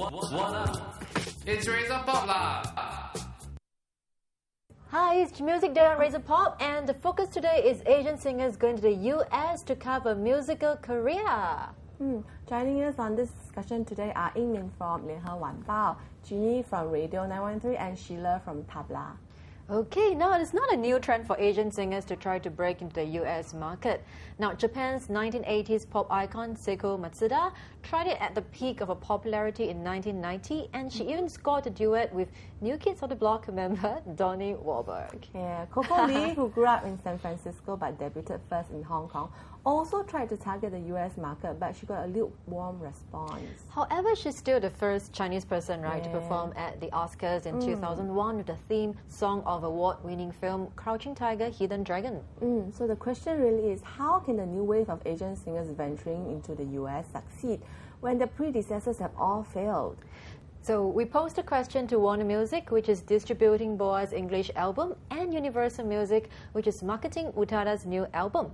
What up? It's Razor Pop lah. Hi, it's Music Day on Razor Pop, and the focus today is Asian singers going to the US to carve a musical career. Joining us on this discussion today are Yingmin from 联合晚报, Ginny from Radio 913, and Sheila from Tabla. Okay, now it's not a new trend for Asian singers to try to break into the US market. Now, Japan's 1980s pop icon Seiko Matsuda tried it at the peak of her popularity in 1990, and she even scored a duet with New Kids on the Block member Donnie Wahlberg. Yeah, Coco Lee, who grew up in San Francisco but debuted first in Hong Kong, also tried to target the US market, but she got a lukewarm response. However, she's still the first Chinese person, right, to perform at the Oscars in 2001 with the theme song of award-winning film Crouching Tiger, Hidden Dragon. So the question really is, how can the new wave of Asian singers venturing into the US succeed when the predecessors have all failed? So we posed a question to Warner Music, which is distributing Boa's English album, and Universal Music, which is marketing Utada's new album.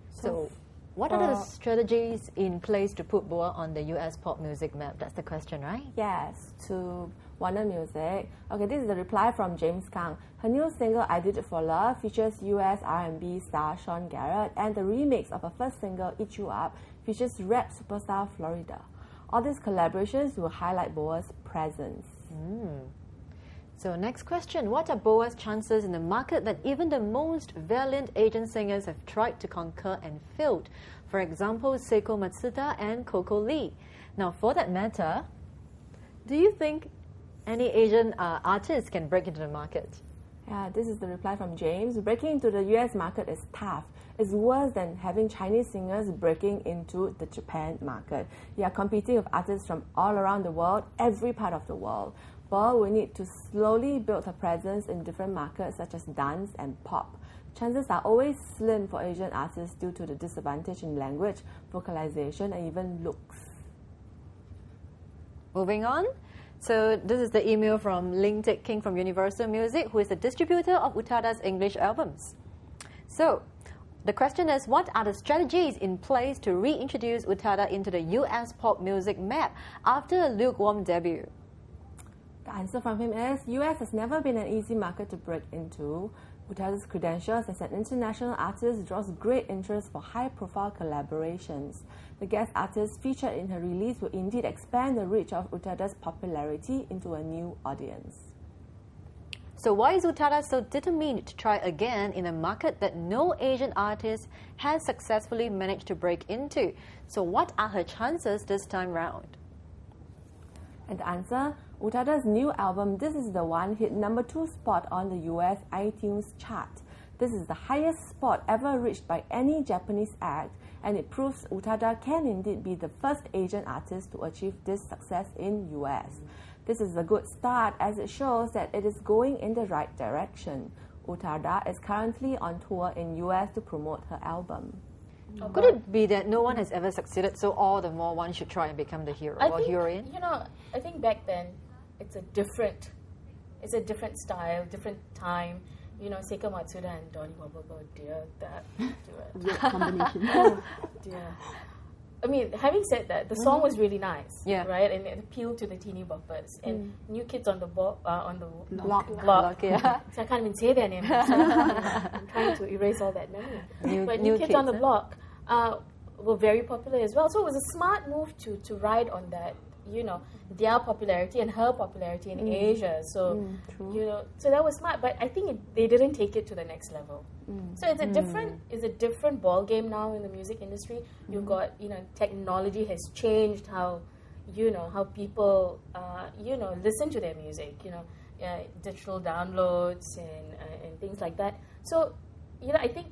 So what are the strategies in place to put Boa on the US pop music map? That's the question, right? Yes, to Warner Music. Okay, this is the reply from James Kang. Her new single, I Did It For Love, features US R&B star Sean Garrett, and the remix of her first single, Eat You Up, features rap superstar Florida. All these collaborations will highlight Boa's presence. So next question, what are Boa's chances in a market that even the most valiant Asian singers have tried to conquer and failed? For example, Seiko Matsuda and Coco Lee. Now, for that matter, do you think any Asian artists can break into the market? Yeah, this is the reply from James. Breaking into the US market is tough. It's worse than having Chinese singers breaking into the Japan market. You are competing with artists from all around the world, every part of the world. Boa will need to slowly build her presence in different markets such as dance and pop. Chances are always slim for Asian artists due to the disadvantage in language, vocalization, and even looks. Moving on. So this is the email from Ling Tek King from Universal Music, who is the distributor of Utada's English albums. So the question is, what are the strategies in place to reintroduce Utada into the US pop music map after a lukewarm debut? The answer from him is, US has never been an easy market to break into. Utada's credentials as an international artist draws great interest for high-profile collaborations. The guest artists featured in her release will indeed expand the reach of Utada's popularity into a new audience. So why is Utada so determined to try again in a market that no Asian artist has successfully managed to break into? So what are her chances this time round? And the answer, Utada's new album, This Is The One, hit number 2 spot on the US iTunes chart. This is the highest spot ever reached by any Japanese act, and it proves Utada can indeed be the first Asian artist to achieve this success in US. This is a good start as it shows that it is going in the right direction. Utada is currently on tour in US to promote her album. Could it be that no one has ever succeeded, so all the more one should try and become the hero or heroine? I think back then it's a different style, different time. Seiko Matsuda and Donnie Wahlberg, dear, that Weird combination. oh dear. I mean, having said that, the song was really nice, right? And it appealed to the teeny boppers. And New Kids on the Block. Yeah. So I can't even say their name. So I'm trying to erase all that memory. But New Kids on the Block were very popular as well. So it was a smart move to ride on that, their popularity and her popularity in Asia. So, so that was smart. But I think they didn't take it to the next level. So it's a different ball game now in the music industry. You've got, technology has changed how people, listen to their music. Digital downloads and things like that. So, I think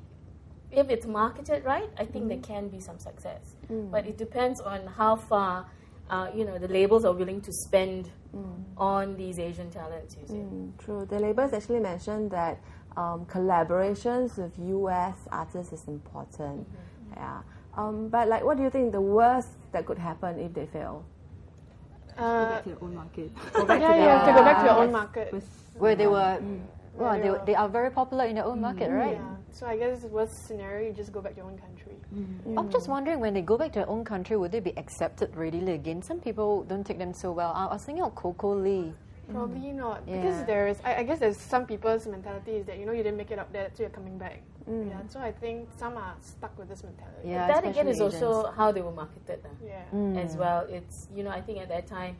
if it's marketed right, I think there can be some success. But it depends on how far the labels are willing to spend on these Asian talents, you see. True. The labels actually mentioned that collaborations with US artists is important. Yeah. But what do you think the worst that could happen if they fail? Go back to your own market. You have to go back to your own market. Where they were, they are very popular in their own market, right? Yeah. So I guess worst scenario, you just go back to your own country. I'm just wondering, when they go back to their own country, would they be accepted readily again? Some people don't take them so well. I was thinking of Coco Lee. Probably not, Yeah. because I guess there's some people's mentality is that you didn't make it up there, so you're coming back. Yeah, so I think some are stuck with this mentality. Yeah, That again especially is also agents. how they were marketed Yeah. as well. It's I think at that time,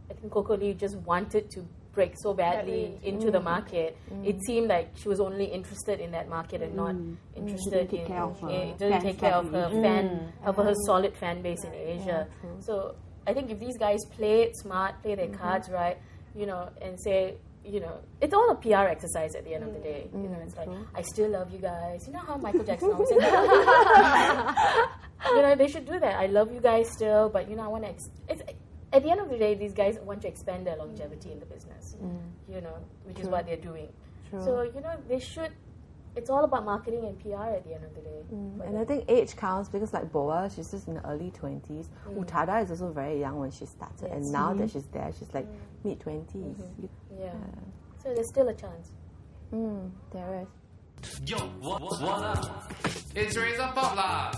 I think Coco Lee just wanted to break so badly into the market. It seemed like she was only interested in that market and not interested Didn't take care of her didn't take care of her fans her solid fan base in Asia. So I think if these guys play it smart, play their cards right, and say, it's all a PR exercise at the end of the day. It's like, I still love you guys. You know how Michael Jackson always said that? They should do that. I love you guys still, but I want to. At the end of the day, these guys want to expand their longevity in the business. Which is what they're doing. So they should. It's all about marketing and PR at the end of the day. And I think age counts, because like Boa, she's just in the early 20s. Utada is also very young when she started, and now that she's there, she's like mid-20s. Yeah. So there's still a chance. There is. Yo, what up? It's Razor Pop lah.